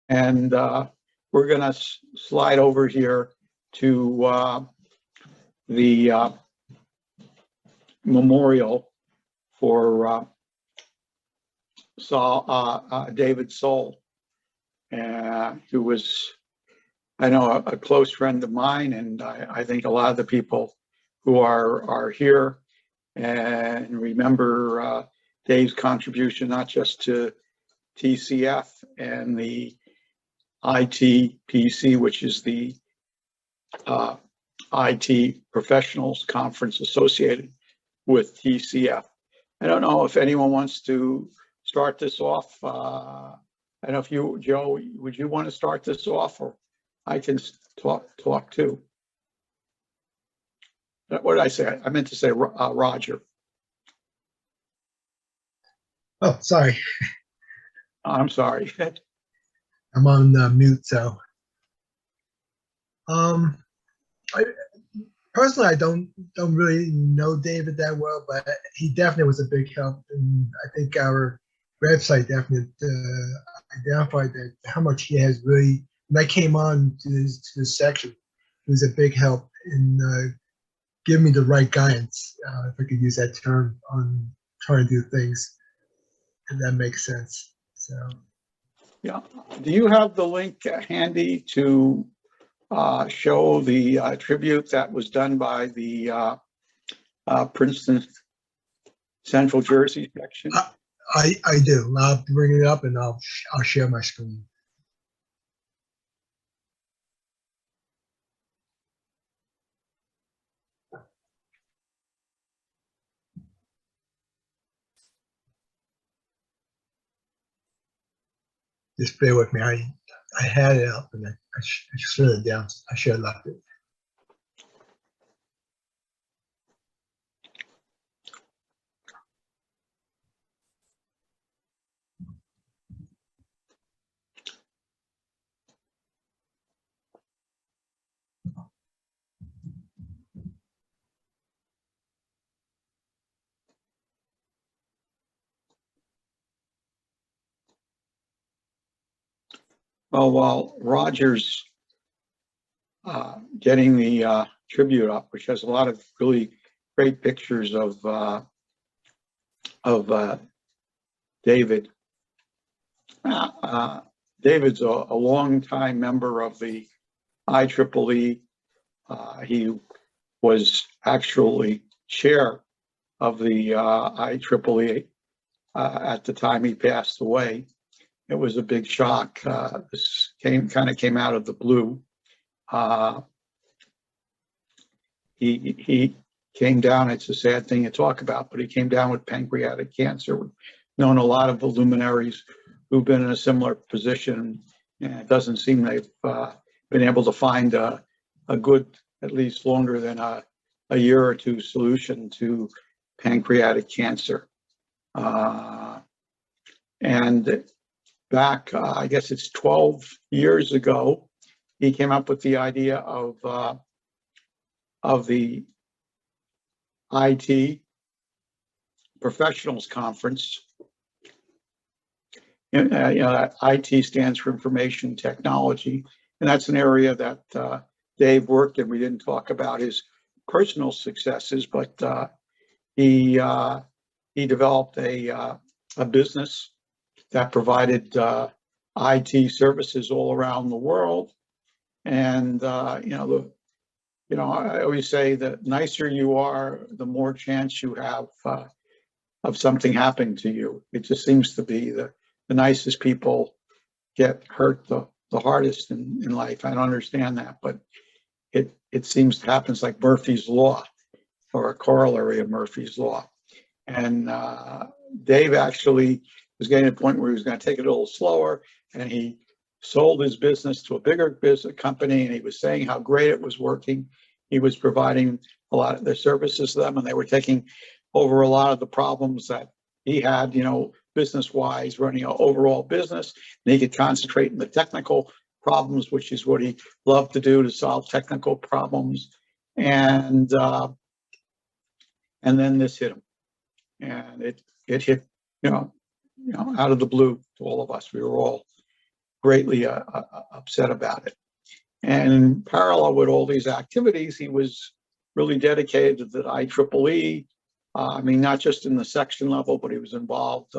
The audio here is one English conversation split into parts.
And we're going to slide over here to the memorial for David Soll, who was, I know, a close friend of mine, and I think a lot of the people who are here and remember Dave's contribution, not just to TCF and the ITPC, which is the IT Professionals Conference associated with TCF. I don't know if anyone wants to start this off. I don't know if you, Joe, would you want to start this off, or I can talk too? What did I say? I meant to say Roger. Oh, sorry. I'm sorry. I'm on mute, so. Personally, I don't really know David that well, but he definitely was a big help, and I think our website definitely identified that how much he has really. When I came on to this section, he was a big help in giving me the right guidance, if I could use that term, on trying to do things, and that makes sense. So, yeah. Do you have the link handy to show the tribute that was done by the Princeton Central Jersey section? I do. I'll bring it up and I'll share my screen. Just bear with me. I had it up and I shut it down. I should have left it. Well, while Roger's getting the tribute up, which has a lot of really great pictures of David. David's a long-time member of the IEEE. He was actually chair of the IEEE at the time he passed away. It was a big shock. This kind of came out of the blue. He came down. It's a sad thing to talk about, but he came down with pancreatic cancer. We've known a lot of the luminaries who've been in a similar position, and it doesn't seem they've been able to find a good, at least longer than a year or two, solution to pancreatic cancer. And back, I guess it's 12 years ago, he came up with the idea of the IT Professionals Conference. IT stands for Information Technology, and that's an area that Dave worked in. We didn't talk about his personal successes, but he developed a business that provided IT services all around the world. And I always say that nicer you are, the more chance you have of something happening to you. It just seems to be the nicest people get hurt the hardest in life. I don't understand that, but it seems to happen. It's like Murphy's Law, or a corollary of Murphy's Law. And Dave actually was getting to the point where he was going to take it a little slower, and he sold his business to a bigger business company, and he was saying how great it was working. He was providing a lot of their services to them, and they were taking over a lot of the problems that he had, business-wise, running an overall business. And he could concentrate on the technical problems, which is what he loved to do, to solve technical problems. And then this hit him, and it hit, out of the blue to all of us. We were all greatly upset about it. And in parallel with all these activities, he was really dedicated to the IEEE. I mean, not just in the section level, but he was involved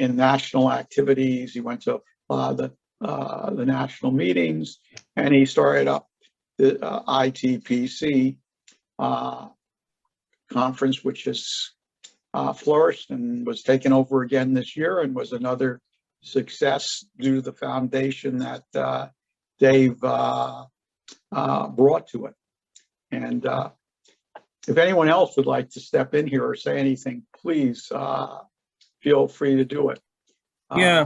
in national activities. He went to the national meetings, and he started up the ITPC conference, which has flourished and was taken over again this year, and was another success due to the foundation that Dave brought to it. And if anyone else would like to step in here or say anything, please feel free to do it. Yeah,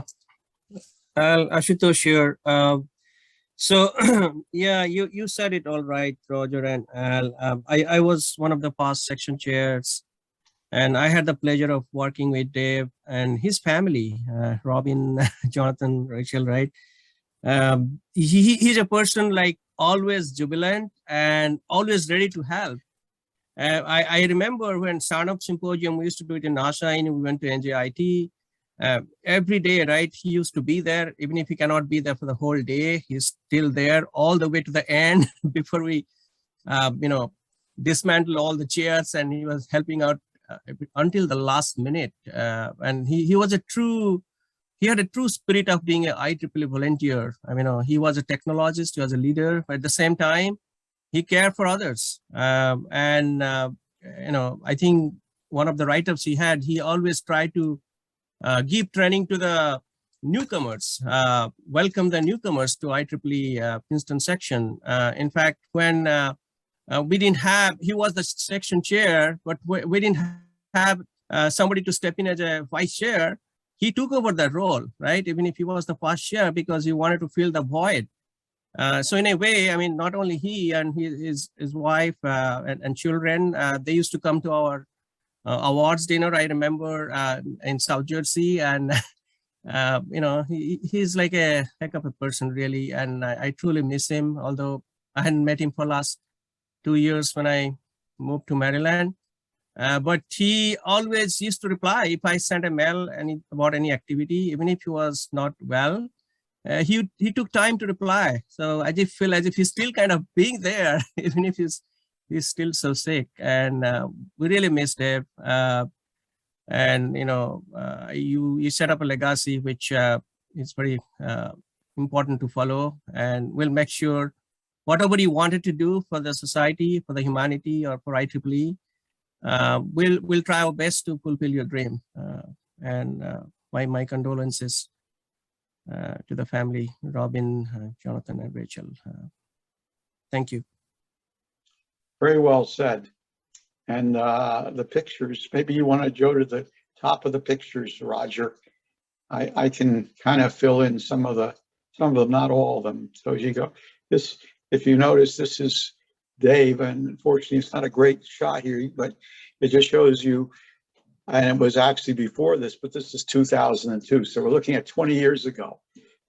Ashutosh here. So yeah, you said it all right, Roger and Al. I was one of the past section chairs, and I had the pleasure of working with Dave and his family, Robin, Jonathan, Rachel, right? He's a person like always jubilant and always ready to help. I remember when Startup Symposium, we used to do it in NASA, and we went to NJIT. Every day, right? He used to be there, even if he cannot be there for the whole day. He's still there all the way to the end before we, dismantle all the chairs, and he was helping out until the last minute. And he was he had a true spirit of being an IEEE volunteer. I mean, he was a technologist, he was a leader, but at the same time, he cared for others. I think one of the write-ups he had, he always tried to give training to the newcomers, welcome the newcomers to IEEE Princeton section. In fact, when we didn't have, he was the section chair, but we didn't have somebody to step in as a vice chair, he took over that role, right? Even if he was the first chair, because he wanted to fill the void. So in a way, I mean, not only he and his wife and children, they used to come to our awards dinner. I remember in South Jersey, and he's like a heck of a person, really, and I truly miss him. Although I hadn't met him for last 2 years when I moved to Maryland, but he always used to reply if I sent a mail about any activity, even if he was not well. He took time to reply. So I just feel as if he's still kind of being there, even if he's still so sick. And we really miss Dave. You set up a legacy which is very important to follow, and we'll make sure whatever you wanted to do for the society, for the humanity, or for IEEE, we'll try our best to fulfill your dream. My condolences to the family, Robin, Jonathan, and Rachel. Thank you. Very well said. And the pictures, maybe you want to go to the top of the pictures, Roger. I can kind of fill in some of them, not all of them. So you go, this, if you notice, this is Dave, and unfortunately it's not a great shot here, but it just shows you, and it was actually before this, but this is 2002. So we're looking at 20 years ago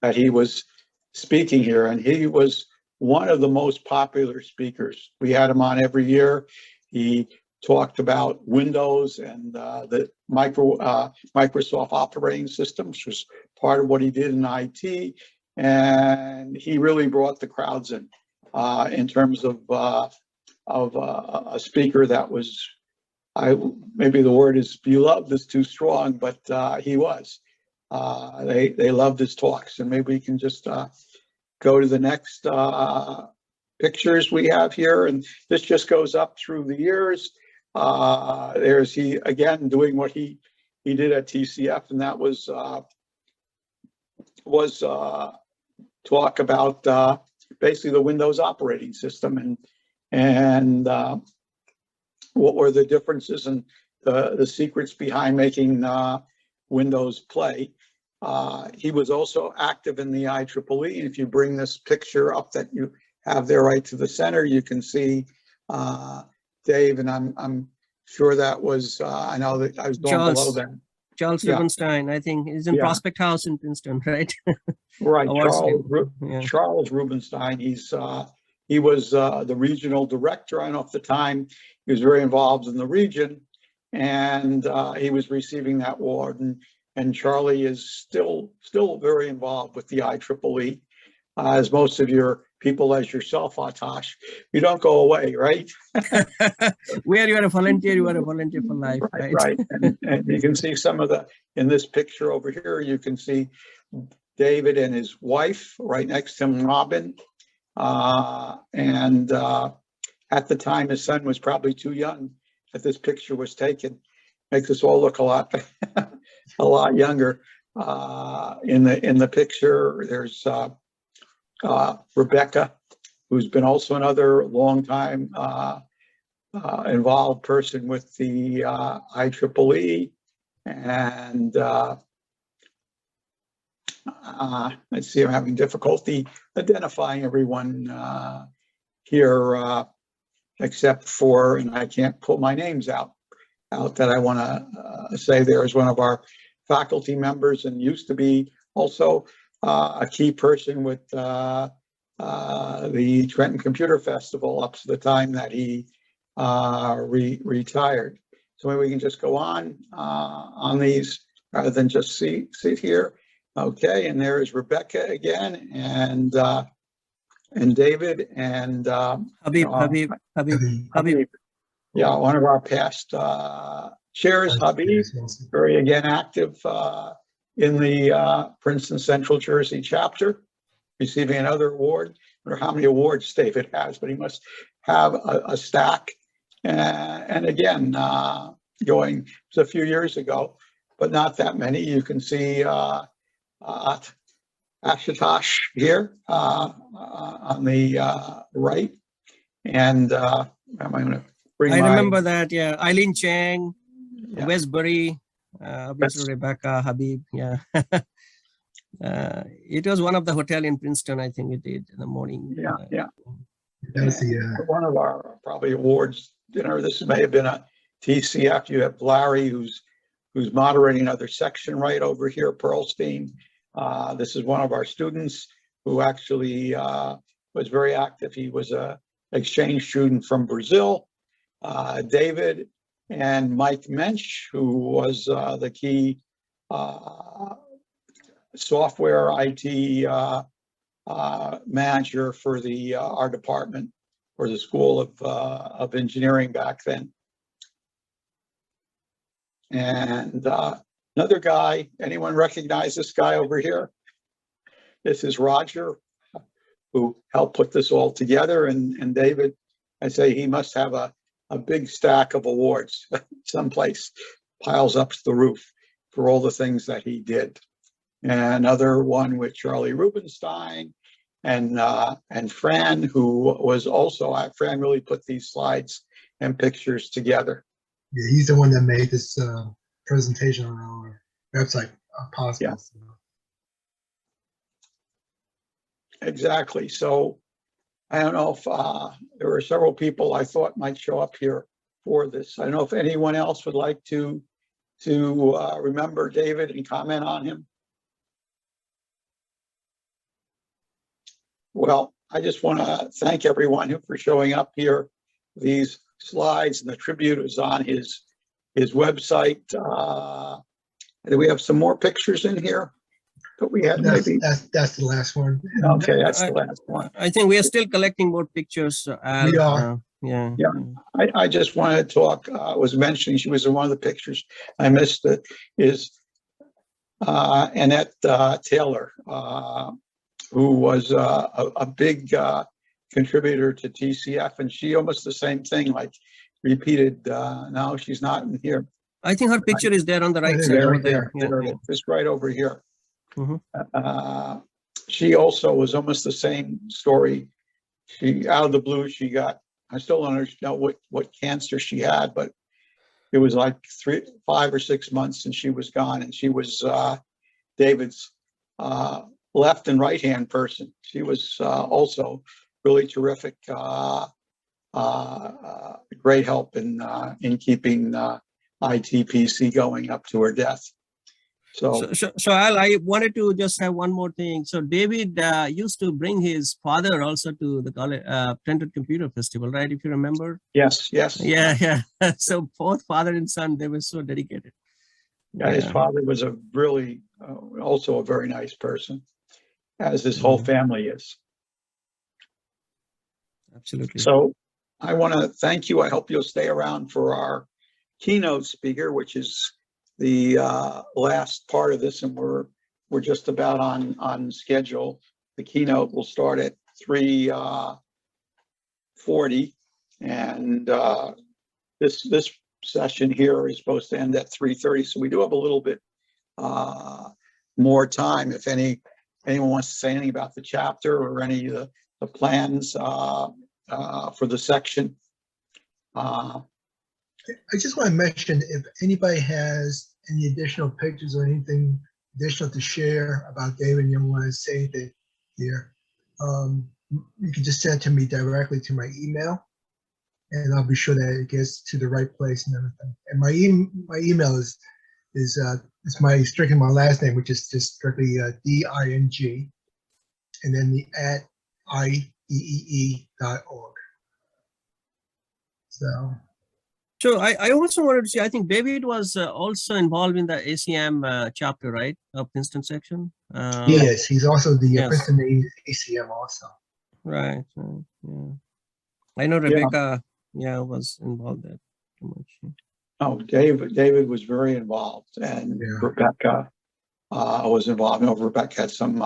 that he was speaking here, and he was one of the most popular speakers. We had him on every year. He talked about Windows and the Microsoft operating system, which was part of what he did in IT. And he really brought the crowds in terms of a speaker that was, maybe the word is beloved is too strong, but he was. They loved his talks, and maybe we can just go to the next pictures we have here, and this just goes up through the years. There's he again doing what he did at TCF, and that was talk about basically the Windows operating system and what were the differences and the secrets behind making Windows play. He was also active in the IEEE. And if you bring this picture up that you have there right to the center, you can see Dave, and I'm sure that was, I know that I was going below them. Charles Rubenstein, I think, is in Prospect House in Princeton, right? Right, Charles Rubenstein. He was the regional director, and at the time he was very involved in the region, and he was receiving that award. And and Charlie is still very involved with the IEEE. As most of your people as yourself, Atash, you don't go away, right? Where you are a volunteer, you are a volunteer for life, right? Right. And you can see some of in this picture over here, you can see David and his wife right next to him, Robin. At the time, his son was probably too young that this picture was taken. Makes us all look a lot younger. In the picture, there's Rebecca, who's been also another long time involved person with the IEEE. And let's see, I'm having difficulty identifying everyone here, except for, and I can't pull my names out that I want to say there is one of our faculty members and used to be also a key person with the Trenton Computer Festival up to the time that he retired. So maybe we can just go on these rather than just sit here. Okay, and there is Rebecca again, and David and Habib. Yeah, one of our past chairs, Habib, very again active in the Princeton Central Jersey chapter, receiving another award. I wonder how many awards David has, but he must have a stack. And again, going, it was a few years ago, but not that many. You can see Ashutosh here on the right. And am I going to bring I remember that, yeah. Eileen Chang, Yeah. Westbury, obviously Rebecca, Habib, yeah. It was one of the hotel in Princeton, I think we did in the morning. Yeah. That's the, One of our probably awards dinner. This may have been a TCF. You have Larry, who's moderating another section right over here, Pearlstein. This is one of our students who actually was very active. He was a exchange student from Brazil. David and Mike Mensch, who was the key software IT manager for our department, for the School of Engineering back then. And another guy, anyone recognize this guy over here? This is Roger, who helped put this all together. And David, I say he must have a big stack of awards someplace, piles up to the roof for all the things that he did. And another one with Charlie Rubenstein and Fran, who was also, Fran really put these slides and pictures together. yeah, he's the one that made this presentation on our website possible. Yeah. Exactly. So I don't know if there were several people I thought might show up here for this. I don't know if anyone else would like to remember David and comment on him. Well, I just want to thank everyone for showing up here. These slides and the tribute is on his website. Do we have some more pictures in here? But we had maybe That's the last one. okay. That's the last one. I think we are still collecting more pictures. We are. Yeah. I just wanted to talk. Was mentioning she was in one of the pictures. I missed it. Is Annette Taylor, who was a big contributor to TCF, and she almost the same thing, like repeated. No, she's not in here. I think her picture is there on the right side over there. Yeah. Just right over here. Mhm. She also was almost the same story. She out of the blue, she got, I still don't know what cancer she had, but it was like 5 or 6 months and she was gone. And she was David's left and right hand person. She was also really terrific, great help in keeping ITPC going up to her death. So Al, I wanted to just have one more thing. So David used to bring his father also to the college, Trenton Computer Festival, right? If you remember. yes. Yeah. So both father and son, they were so dedicated. Yeah, his Yeah, father was a really, also a very nice person, as his whole family is. absolutely. So I want to thank you. I hope you'll stay around for our keynote speaker, which is the last part of this, and we're just about on schedule. The keynote will start at 3:40, and this session here is supposed to end at 3:30. So we do have a little bit more time. If anyone wants to say anything about the chapter or any of the plans for the section. I just want to mention, if anybody has any additional pictures or anything additional to share about David, and you want to say anything here, you can just send it to me directly to my email, and I'll be sure that it gets to the right place and everything. And my email is it's strictly my last name, which is just strictly DING, and then the @IEEE.org. So I also wanted to say, I think David was also involved in the ACM chapter, right, of Princeton section. Yes, he's also the Yes. Princeton ACM also. Right. Yeah. I know Rebecca. Yeah, was involved there too much. Oh, David was very involved, and Yeah. Rebecca was involved. I know Rebecca had some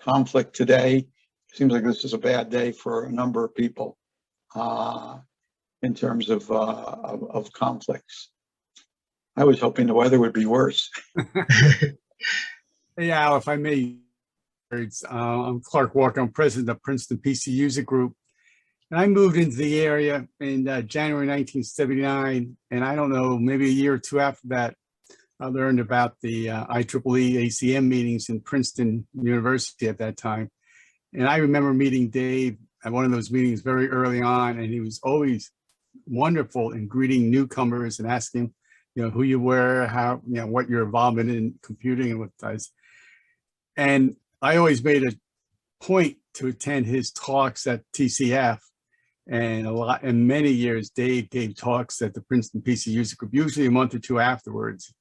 conflict today. Seems like this is a bad day for a number of people in terms of conflicts. I was hoping the weather would be worse. Hey, Al, if I may, I'm Clark Walker. I'm president of Princeton PC User Group. And I moved into the area in January 1979. And I don't know, maybe a year or two after that, I learned about the IEEE ACM meetings in Princeton University at that time. And I remember meeting Dave at one of those meetings very early on, and he was always wonderful in greeting newcomers and asking, who you were, how, what your involvement in computing and what does. And I always made a point to attend his talks at TCF, and in many years, Dave gave talks at the Princeton PC User Group, usually a month or two afterwards,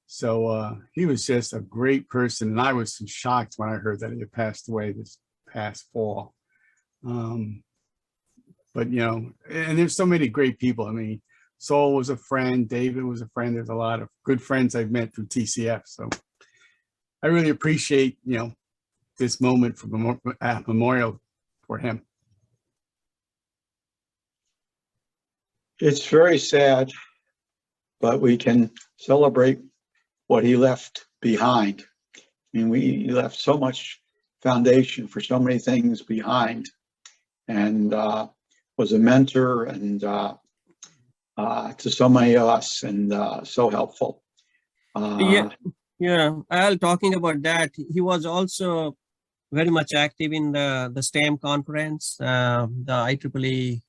So he was just a great person, and I was shocked when I heard that he had passed away this past fall. But and there's so many great people. I mean, Soll was a friend, David was a friend. There's a lot of good friends I've met through TCF. So I really appreciate, this moment for memorial for him. It's very sad, but we can celebrate what he left behind. I mean, he left so much foundation for so many things behind, and was a mentor and to so many of us, and so helpful. Yeah. Al, talking about that, he was also very much active in the STEM conference, the IEEE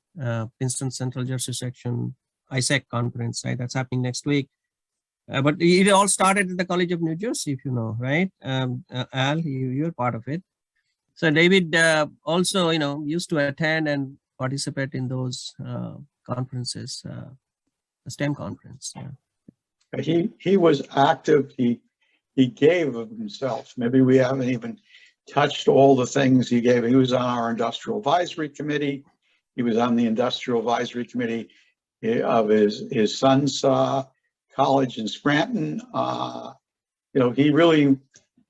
Princeton Central Jersey section ISEC conference, right? That's happening next week. But it all started at the College of New Jersey, if you know, right? Al, you're part of it. So David also, used to attend and participate in those conferences, the STEM conference. Yeah. He was active. He gave of himself. Maybe we haven't even touched all the things he gave. He was on our industrial advisory committee. He was on the industrial advisory committee of his son's college in Scranton. He really,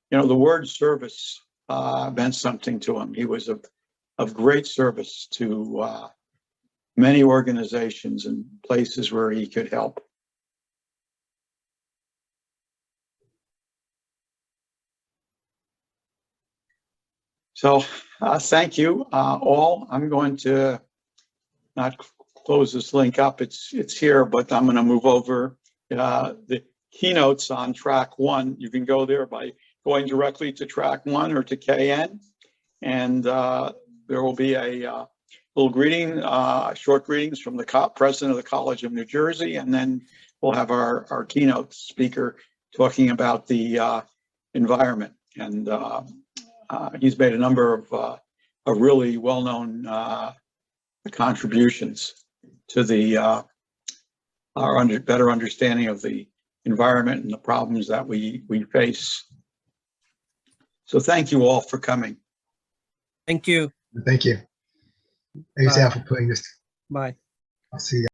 the word service meant something to him. He was of great service to many organizations and places where he could help. So thank you all. I'm going to not close this link up. It's here, but I'm going to move over the keynotes on track 1. You can go there by going directly to track 1 or to KN, and there will be a little greeting, short greetings from the president of the College of New Jersey, and then we'll have our keynote speaker talking about the environment. And he's made a number of really well-known contributions to our better understanding of the environment and the problems that we face. So thank you all for coming. Thank you. Thank you. Thanks, Bye. Al, for putting this. Bye. I'll see you.